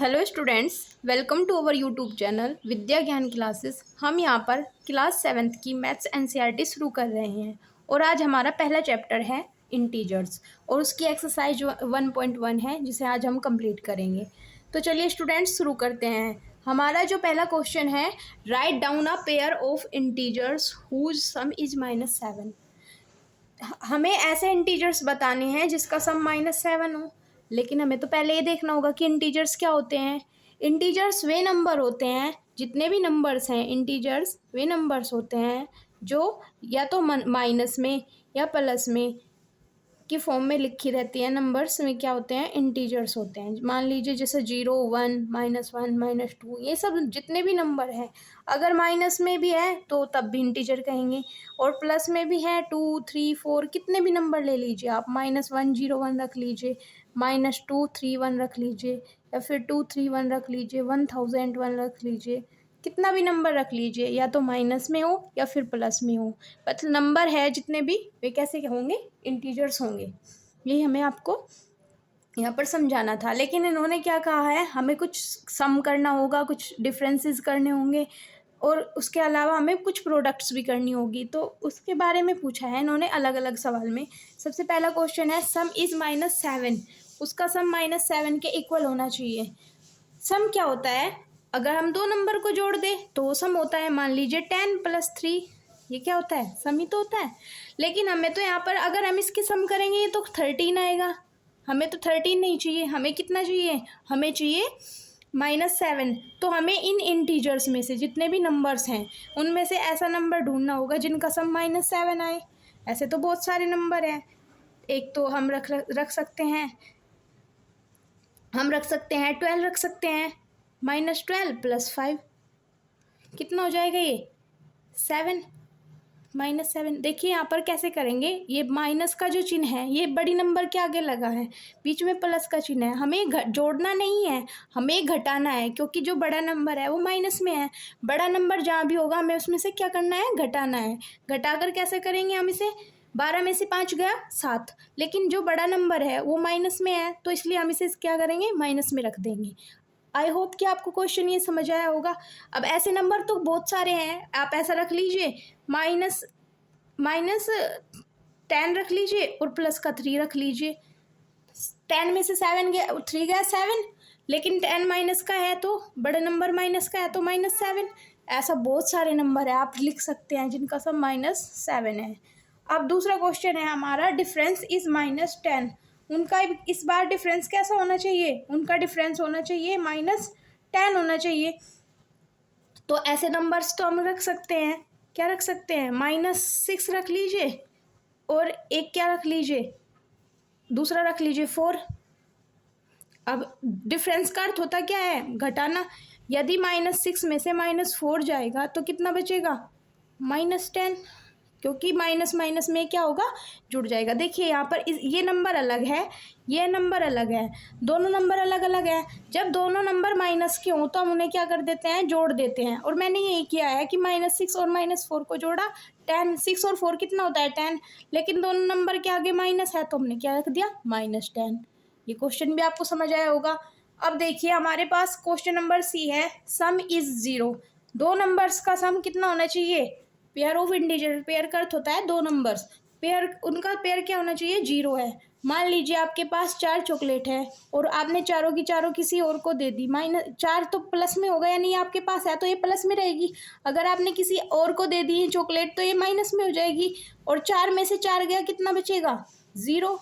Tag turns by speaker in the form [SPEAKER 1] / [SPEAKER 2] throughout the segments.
[SPEAKER 1] Hello students, welcome to our YouTube channel Vidya Gyan classes. हम यहाँ पर क्लास 7th की मैथ्स एनसीईआरटी शुरू कर रहे हैं और आज हमारा पहला चैप्टर है इंटीजर्स और उसकी एक्सरसाइज 1.1 है जिसे आज हम कंप्लीट करेंगे। तो चलिए स्टूडेंट्स शुरू करते हैं। हमारा जो पहला क्वेश्चन है, write down a pair of integers whose sum is -7। हमें ऐसे इंटीजर्स बताने हैं जिसका सम -7 हो, लेकिन हमें तो पहले ये देखना होगा कि इंटीजर्स क्या होते हैं। इंटीजर्स वे नंबर होते हैं, जितने भी नंबर्स हैं इंटीजर्स वे नंबर्स होते हैं जो या तो माइनस में या प्लस में की फॉर्म में लिखी रहती है। नंबर्स में क्या होते हैं, इंटीजर्स होते हैं। मान लीजिए जैसे 0, 1, -1, -2, ये सब जितने भी नंबर हैं, अगर माइनस में भी है तो तब भी इंटीजर कहेंगे, और प्लस में भी है 2, 3, 4, कितने भी नंबर ले लीजिए आप, -101 रख लीजिए, -231 रख लीजिए, या फिर 231 रख लीजिए, 1001 रख लीजिए, कितना भी नंबर रख लीजिए, या तो माइनस में हो या फिर प्लस में हो, मतलब नंबर है जितने भी वे कैसे होंगे, इंटीजर्स होंगे। यही हमें आपको यहाँ पर समझाना था। लेकिन इन्होंने क्या कहा है, हमें कुछ सम करना होगा, कुछ डिफरेंसेस करने होंगे और उसके अलावा हमें कुछ प्रोडक्ट्स भी करनी होगी, तो उसके बारे में पूछा है इन्होंने अलग अलग सवाल में। सबसे पहला क्वेश्चन है, सम इज़ -7, उसका सम -7 के इक्वल होना चाहिए। सम क्या होता है, अगर हम दो नंबर को जोड़ दें तो वो सम होता है। मान लीजिए 10 + 3, ये क्या होता है, सम ही तो होता है। लेकिन हमें तो यहाँ पर अगर हम इसके सम करेंगे तो 13 आएगा, हमें तो 13 नहीं चाहिए, हमें कितना चाहिए, हमें चाहिए -7। तो हमें इन इंटीजर्स में से जितने भी नंबर्स हैं उनमें से ऐसा नंबर ढूंढना होगा जिनका सम -7 आए। ऐसे तो बहुत सारे नंबर हैं, एक तो हम रख सकते हैं, 12 रख सकते हैं, -12 + 5 कितना हो जाएगा, ये 7, -7। देखिए यहाँ पर कैसे करेंगे, ये माइनस का जो चिन्ह है ये बड़ी नंबर के आगे लगा है, बीच में प्लस का चिन्ह है, हमें जोड़ना नहीं है, हमें घटाना है, क्योंकि जो बड़ा नंबर है वो माइनस में है। बड़ा नंबर जहाँ भी होगा हमें उसमें से क्या करना है, घटाना है। घटाकर कैसे करेंगे हम इसे, 12 में से 5 गया 7, लेकिन जो बड़ा नंबर है वो माइनस में है, तो इसलिए हम इसे क्या करेंगे, माइनस में रख देंगे। आई होप कि आपको क्वेश्चन ये समझ आया होगा। अब ऐसे नंबर तो बहुत सारे हैं, आप ऐसा रख लीजिए, माइनस 10 रख लीजिए और प्लस का 3 रख लीजिए। 10 में से 7 गया, 3 गया 7, लेकिन 10 माइनस का है तो बड़ा नंबर माइनस का है तो -7। ऐसा बहुत सारे नंबर है आप लिख सकते हैं जिनका सब -7 है। अब दूसरा क्वेश्चन है हमारा, डिफरेंस इज -10, उनका इस बार डिफरेंस कैसा होना चाहिए, उनका डिफरेंस होना चाहिए -10 होना चाहिए। तो ऐसे नंबर्स तो हम रख सकते हैं, क्या रख सकते हैं, -6 रख लीजिए और एक क्या रख लीजिए, दूसरा रख लीजिए 4। अब डिफरेंस का अर्थ होता क्या है, घटाना। यदि -6 में से -4 जाएगा तो कितना बचेगा, -10, क्योंकि माइनस माइनस में क्या होगा, जुड़ जाएगा। देखिए यहाँ पर ये नंबर अलग है, ये नंबर अलग है, दोनों नंबर अलग अलग है। जब दोनों नंबर माइनस के हों तो हम उन्हें क्या कर देते हैं, जोड़ देते हैं। और मैंने यही किया है कि -6 और -4 को जोड़ा, 10, 6 और 4 कितना होता है 10, लेकिन दोनों नंबर के आगे माइनस है तो हमने क्या रख दिया, -10। ये क्वेश्चन भी आपको समझ आया होगा। अब देखिए हमारे पास क्वेश्चन नंबर सी है, सम इज 0, दो नंबर्स का सम कितना होना चाहिए, पेयर ऑफ इंटीजर, पेयर का अर्थ होता है दो नंबर्स, पेयर, उनका पेयर क्या होना चाहिए, 0 है। मान लीजिए आपके पास 4 चॉकलेट है और आपने चारों की चारों किसी और को दे दी, -4 तो प्लस में होगा, यानी आपके पास है तो ये प्लस में रहेगी। अगर आपने किसी और को दे दी चॉकलेट तो ये माइनस में हो जाएगी, और 4 में से 4 गया, कितना बचेगा, 0।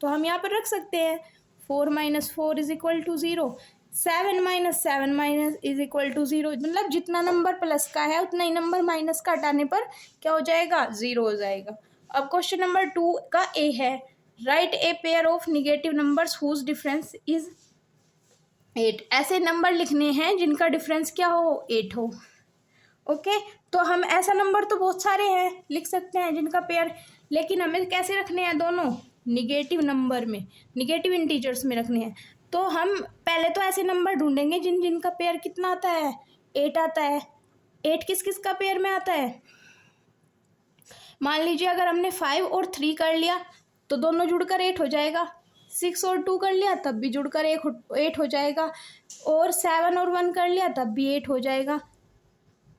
[SPEAKER 1] तो हम यहाँ पर रख सकते हैं 4 - 4 = 0, 7 - 7 = 0, मतलब जितना नंबर प्लस का है उतना ही नंबर माइनस का हटाने पर क्या हो जाएगा, 0 हो जाएगा। अब क्वेश्चन नंबर 2 का ए है, write a pair of negative numbers whose difference is 8, ऐसे नंबर लिखने हैं जिनका डिफरेंस क्या हो, 8 हो। ओके, तो हम ऐसा नंबर तो बहुत सारे हैं लिख सकते हैं जिनका पेयर, लेकिन हमें कैसे रखने हैं, दोनों निगेटिव नंबर में, निगेटिव इंटीजर्स में रखने हैं। तो हम पहले तो ऐसे नंबर ढूंढेंगे जिनका पेयर कितना आता है, 8 आता है। 8 किस किस का पेयर में आता है, मान लीजिए अगर हमने 5 और 3 कर लिया तो दोनों जुड़कर 8 हो जाएगा। 6 और 2 कर लिया तब भी जुड़कर 8 हो जाएगा, और 7 और 1 कर लिया तब भी 8 हो जाएगा।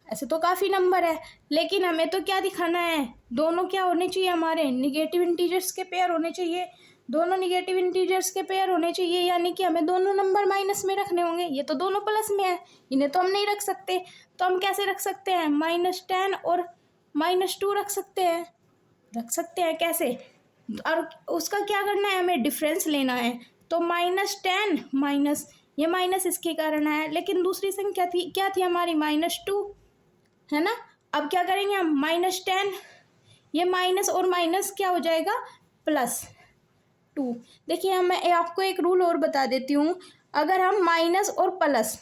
[SPEAKER 1] ऐसे तो काफ़ी नंबर है, लेकिन हमें तो क्या दिखाना है, दोनों क्या होने चाहिए, हमारे निगेटिव इंटीजर्स के पेयर होने चाहिए। दोनों निगेटिव इंटीजर्स के पेयर होने चाहिए, यानी कि हमें दोनों नंबर माइनस में रखने होंगे। ये तो दोनों प्लस में है, इन्हें तो हम नहीं रख सकते। तो हम कैसे रख सकते हैं, -10 और -2 रख सकते हैं कैसे, और उसका क्या करना है, हमें डिफरेंस लेना है। तो -10 माइनस, ये माइनस इसके कारण है, लेकिन दूसरी संख्या क्या थी हमारी, -2, है ना। अब क्या करेंगे हम, -10, ये माइनस और माइनस क्या हो जाएगा, +2। देखिए मैं आपको एक रूल और बता देती हूँ, अगर हम माइनस और प्लस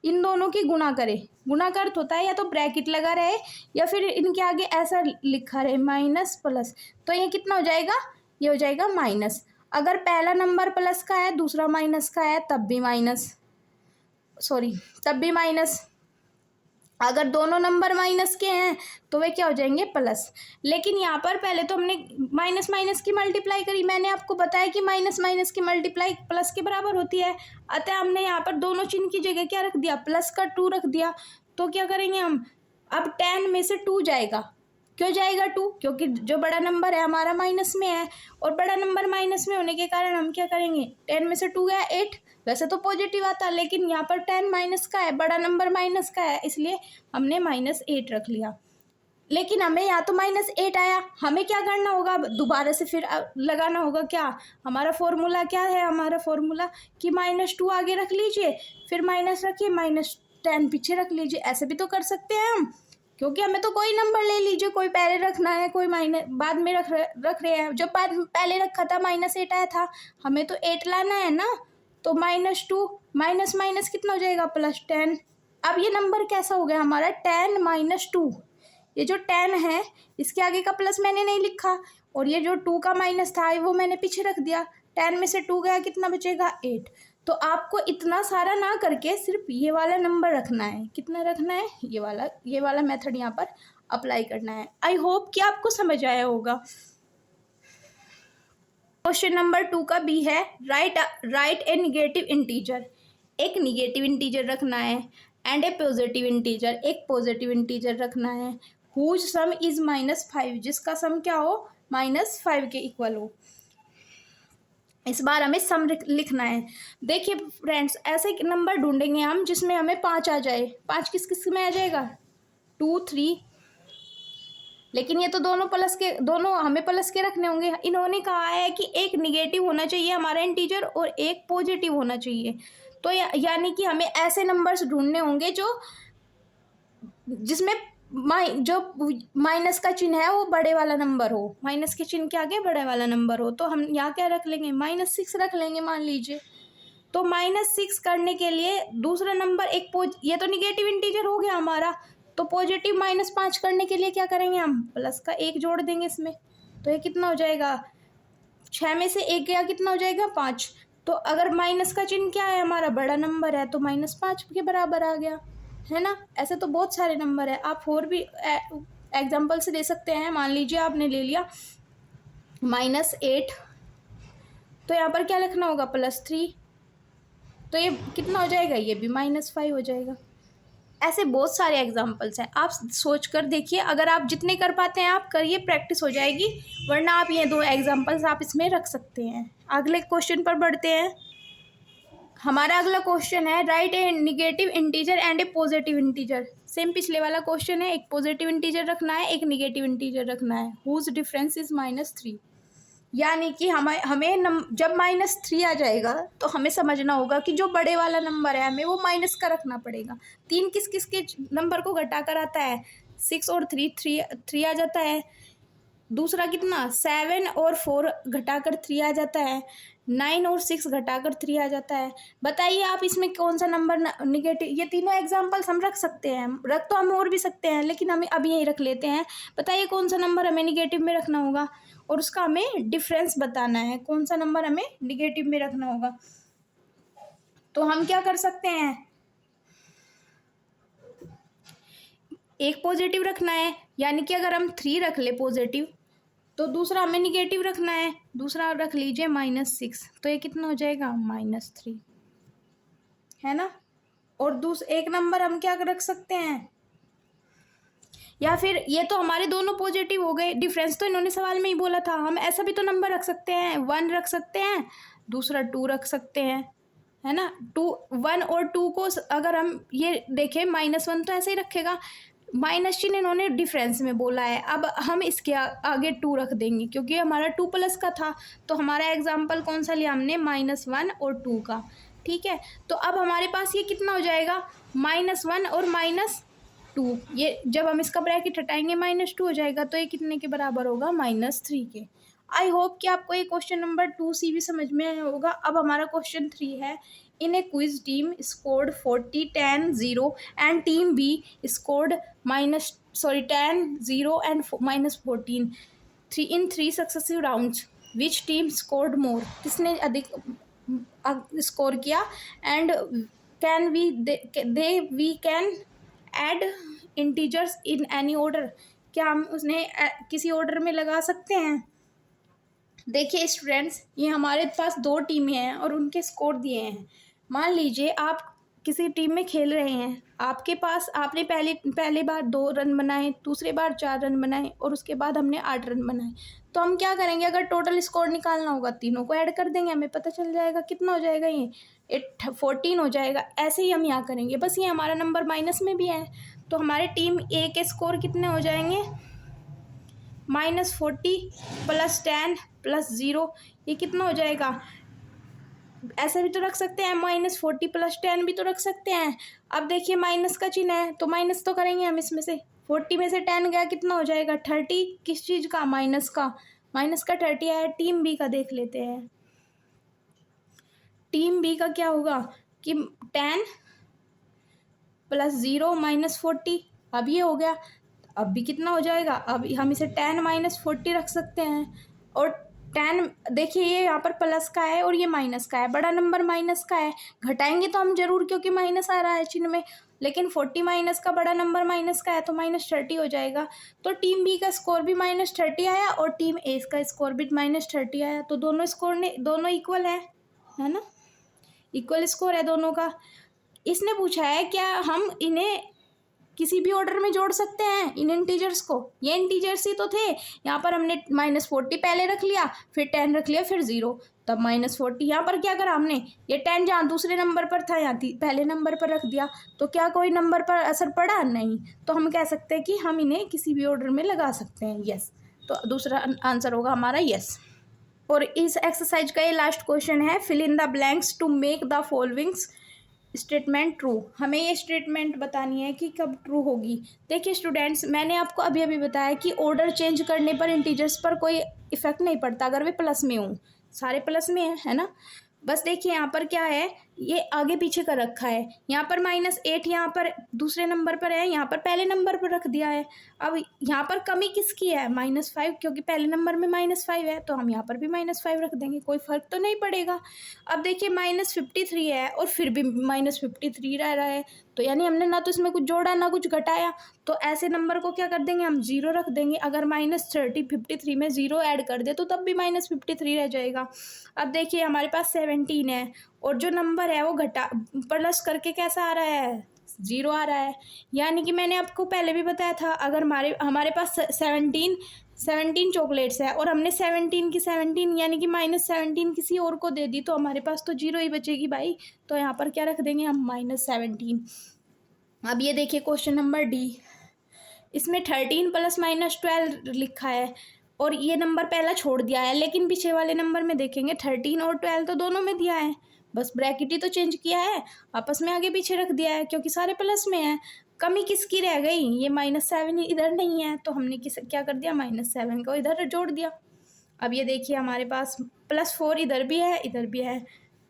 [SPEAKER 1] इन दोनों की गुणा करें, गुणा का अर्थ होता है या तो ब्रैकेट लगा रहे या फिर इनके आगे ऐसा लिखा रहे माइनस प्लस, तो ये कितना हो जाएगा, ये हो जाएगा माइनस। अगर पहला नंबर प्लस का है दूसरा माइनस का है तब भी माइनस, अगर दोनों नंबर माइनस के हैं तो वे क्या हो जाएंगे, प्लस। लेकिन यहाँ पर पहले तो हमने माइनस माइनस की मल्टीप्लाई करी, मैंने आपको बताया कि माइनस माइनस की मल्टीप्लाई प्लस के बराबर होती है, अतः हमने यहाँ पर दोनों चिन्ह की जगह क्या रख दिया, +2 रख दिया। तो क्या करेंगे हम, अब 10 में से 2 जाएगा, क्यों जाएगा 2, क्योंकि जो बड़ा नंबर है हमारा माइनस में है, और बड़ा नंबर माइनस में होने के कारण हम क्या करेंगे, 10 में से 2 गया 8, वैसे तो पॉजिटिव आता, लेकिन यहाँ पर 10 माइनस का है, बड़ा नंबर माइनस का है, इसलिए हमने -8 रख लिया। लेकिन हमें यहाँ तो -8 आया, हमें क्या करना होगा, दोबारा से फिर लगाना होगा क्या, हमारा फॉर्मूला क्या है, हमारा फॉर्मूला कि -2 आगे रख लीजिए, फिर माइनस रखिए, -10 पीछे रख लीजिए। ऐसे भी तो कर सकते हैं हम, क्योंकि हमें तो कोई नंबर ले लीजिए, कोई पहले रखना है, कोई बाद में रख रहे हैं। जब पहले रखा था -8 आया था, हमें तो 8 लाना है ना, तो -2 माइनस माइनस कितना हो जाएगा, +10। अब ये नंबर कैसा हो गया हमारा, 10 - 2, ये जो 10 है इसके आगे का प्लस मैंने नहीं लिखा, और ये जो 2 का माइनस था वो मैंने पीछे रख दिया। 10 में से 2 गया, कितना बचेगा, 8। तो आपको इतना सारा ना करके सिर्फ ये वाला नंबर रखना है, कितना रखना है, ये वाला मेथड यहाँ पर अप्लाई करना है। आई होप कि आपको समझ आया होगा। क्वेश्चन नंबर 2 का बी है, राइट ए निगेटिव इंटीजर। एक निगेटिव इंटीजर रखना है एंड ए पॉजिटिव इंटीजर, एक पॉजिटिव इंटीजर रखना है, हुज सम इज -5, जिसका सम क्या हो, -5 के इक्वल हो। इस बार हमें सम लिखना है। देखिए फ्रेंड्स, ऐसे नंबर ढूंढेंगे हम जिसमें हमें 5 आ जाए। 5 किस किस में आ जाएगा, 2 3, लेकिन ये तो दोनों हमें प्लस के रखने होंगे। इन्होंने कहा है कि एक निगेटिव होना चाहिए हमारा इंटीजर और एक पॉजिटिव होना चाहिए, तो यानी कि हमें ऐसे नंबर्स ढूंढने होंगे जिसमें जो माइनस का चिन्ह है वो बड़े वाला नंबर हो, माइनस के चिन्ह के आगे बड़े वाला नंबर हो। तो हम यहाँ क्या रख लेंगे, -6 रख लेंगे मान लीजिए। तो -6 करने के लिए दूसरा नंबर ये तो निगेटिव इंटीजर हो गया हमारा, तो पॉजिटिव -5 करने के लिए क्या करेंगे हम, प्लस का 1 जोड़ देंगे इसमें। तो ये कितना हो जाएगा, 6 में से 1 गया, कितना हो जाएगा, 5। तो अगर माइनस का चिन्ह क्या है, हमारा बड़ा नंबर है, तो -5 के बराबर आ गया, है ना। ऐसे तो बहुत सारे नंबर है, आप और भी एग्जाम्पल से दे सकते हैं। मान लीजिए आपने ले लिया -8, तो यहाँ पर क्या लिखना होगा, +3, तो ये कितना हो जाएगा, ये भी -5 हो जाएगा। ऐसे बहुत सारे एग्जाम्पल्स हैं, आप सोच कर देखिए। अगर आप जितने कर पाते हैं आप करिए, प्रैक्टिस हो जाएगी, वरना आप ये 2 एग्जाम्पल्स आप इसमें रख सकते हैं। अगले क्वेश्चन पर बढ़ते हैं। हमारा अगला क्वेश्चन है, write A negative integer and A positive integer. Same पिछले वाला क्वेश्चन है, एक पॉजिटिव इंटीजर रखना है, एक निगेटिव इंटीजर रखना है, हुज डिफरेंस इज -3। यानी कि हमें जब -3 आ जाएगा तो हमें समझना होगा कि जो बड़े वाला नंबर है हमें वो माइनस का रखना पड़ेगा। 3 किस किस के नंबर को घटा कर आता है, 6 और 3 आ जाता है। दूसरा कितना, 7 और 4 घटाकर 3 आ जाता है। 9 और 6 घटाकर 3 आ जाता है। बताइए आप इसमें कौन सा नंबर निगेटिव। ये तीनों एग्जाम्पल्स हम रख सकते हैं, रख तो हम और भी सकते हैं, लेकिन हम अभी यही रख लेते हैं। बताइए कौन सा नंबर हमें निगेटिव में रखना होगा, और उसका हमें डिफरेंस बताना है, कौन सा नंबर हमें निगेटिव में रखना होगा। तो हम क्या कर सकते हैं, एक पॉजिटिव रखना है, यानी कि अगर हम 3 रख ले पॉजिटिव तो दूसरा हमें निगेटिव रखना है, दूसरा रख लीजिए -6, तो ये कितना हो जाएगा -3, है ना। और एक नंबर हम क्या रख सकते हैं, या फिर ये तो हमारे दोनों पॉजिटिव हो गए, डिफरेंस तो इन्होंने सवाल में ही बोला था, हम ऐसा भी तो नंबर रख सकते हैं, 1 रख सकते हैं, दूसरा 2 रख सकते हैं, है ना। 1 और 2 को अगर हम ये देखें, -1 तो ऐसे ही रखेगा, माइनस चिन्ह इन्होंने डिफरेंस में बोला है, अब हम इसके आगे 2 रख देंगे क्योंकि हमारा 2 प्लस का था, तो हमारा एग्जाम्पल कौन सा लिया हमने, -1 और 2 का, ठीक है। तो अब हमारे पास ये कितना हो जाएगा, -1 और -2, ये जब हम इसका ब्रैकेट हटाएंगे -2 हो जाएगा, तो ये कितने के बराबर होगा, -3 के। आई होप कि आपको ये क्वेश्चन नंबर 2C भी समझ में आया होगा। अब हमारा क्वेश्चन 3 है, in a quiz team scored 40, 10, 0 and team b scored 10, 0 and -14 in 3 successive rounds, which team scored more, किसने अधिक स्कोर किया, and can we can add integers in any order, क्या हम उसने किसी ऑर्डर में लगा सकते हैं। देखिए स्टूडेंट्स, ये हमारे पास 2 टीमें हैं और उनके स्कोर दिए हैं। मान लीजिए आप किसी टीम में खेल रहे हैं, आपके पास आपने पहले बार 2 रन बनाए, दूसरे बार 4 रन बनाए और उसके बाद हमने 8 रन बनाए, तो हम क्या करेंगे, अगर टोटल स्कोर निकालना होगा तीनों को ऐड कर देंगे, हमें पता चल जाएगा कितना हो जाएगा, ये 14 हो जाएगा। ऐसे ही हम यहाँ करेंगे, बस ये हमारा नंबर माइनस में भी है, तो हमारे टीम ए के स्कोर कितने हो जाएंगे, -40 + 10 + 0, ये कितना हो जाएगा, ऐसा भी तो रख सकते हैं, -40 + 10 भी तो रख सकते हैं। अब देखिए माइनस का चिन्ह है, तो माइनस तो करेंगे हम इसमें से, 40 में से 10 गया, कितना हो जाएगा 30, किस चीज़ का, माइनस का 30 आया। टीम बी का देख लेते हैं, टीम बी का क्या होगा कि 10 + 0 -40, अब ये हो गया, अब भी कितना हो जाएगा, अब हम इसे 10 - 40 रख सकते हैं। और 10 देखिए ये यहाँ पर प्लस का है और ये माइनस का है, बड़ा नंबर माइनस का है, घटाएंगे तो हम जरूर क्योंकि माइनस आ रहा है चिन्ह में, लेकिन 40 माइनस का बड़ा नंबर माइनस का है तो -30 हो जाएगा। तो टीम बी का स्कोर भी -30 आया और टीम ए का स्कोर भी -30 आया, तो दोनों स्कोर ने दोनों इक्वल है ना, इक्वल स्कोर है दोनों का। इसने पूछा है क्या हम इन्हें किसी भी ऑर्डर में जोड़ सकते हैं, इन इंटीजर्स को, ये इंटीजर्स ही तो थे, यहाँ पर हमने -40 पहले रख लिया, फिर 10 रख लिया, फिर 0, तब -40, यहाँ पर क्या करा हमने, ये 10 जहाँ दूसरे नंबर पर था यहाँ पहले नंबर पर रख दिया, तो क्या कोई नंबर पर असर पड़ा, नहीं, तो हम कह सकते हैं कि हम इन्हें किसी भी ऑर्डर में लगा सकते हैं, यस। तो दूसरा आंसर होगा हमारा यस। और इस एक्सरसाइज का ये लास्ट क्वेश्चन है, fill in the blanks to make the followings statement true, हमें ये स्टेटमेंट बतानी है कि कब ट्रू होगी। देखिए स्टूडेंट्स, मैंने आपको अभी अभी बताया कि ऑर्डर चेंज करने पर इंटीजर्स पर कोई इफेक्ट नहीं पड़ता अगर वे प्लस में हों, सारे प्लस में है ना। बस देखिए यहाँ पर क्या है, ये आगे पीछे का रखा है, यहाँ पर -8 यहाँ पर दूसरे नंबर पर है, यहाँ पर पहले नंबर पर रख दिया है। अब यहाँ पर कमी किसकी है, -5, क्योंकि पहले नंबर में -5 है, तो हम यहाँ पर भी -5 रख देंगे, कोई फ़र्क तो नहीं पड़ेगा। अब देखिए -53 है और फिर भी -53 रह रहा है, तो यानी हमने ना तो इसमें कुछ जोड़ा ना कुछ घटाया, तो ऐसे नंबर को क्या कर देंगे हम, 0 रख देंगे। अगर -53 में 0 ऐड कर दे तो तब भी -53 रह जाएगा। अब देखिए हमारे पास 17 है और जो नंबर है वो घटा प्लस करके कैसा आ रहा है, 0 आ रहा है, यानी कि मैंने आपको पहले भी बताया था, अगर हमारे पास 17 चॉकलेट्स है और हमने 17 की 17 यानी कि -17 किसी और को दे दी, तो हमारे पास तो 0 ही बचेगी भाई, तो यहाँ पर क्या रख देंगे हम, -17। अब ये देखिए क्वेश्चन नंबर डी, इसमें 13 + -12 लिखा है और ये नंबर पहला छोड़ दिया है, लेकिन पीछे वाले नंबर में देखेंगे 13 और 12 तो दोनों में दिया है, बस ब्रैकेट ही तो चेंज किया है, आपस में आगे पीछे रख दिया है क्योंकि सारे प्लस में है। कमी किसकी रह गई, ये -7 इधर नहीं है, तो हमने क्या कर दिया, -7 को इधर जोड़ दिया। अब ये देखिए हमारे पास +4 इधर भी है, इधर भी है,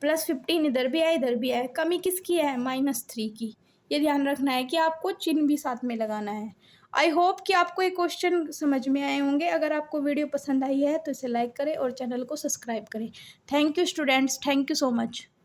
[SPEAKER 1] +15 इधर भी है, इधर भी है, कमी किसकी है, -3 की। ये ध्यान रखना है कि आपको चिन्ह भी साथ में लगाना है। आई होप कि आपको ये क्वेश्चन समझ में आए होंगे। अगर आपको वीडियो पसंद आई है तो इसे लाइक करें और चैनल को सब्सक्राइब करें। Thank you students, thank you so much.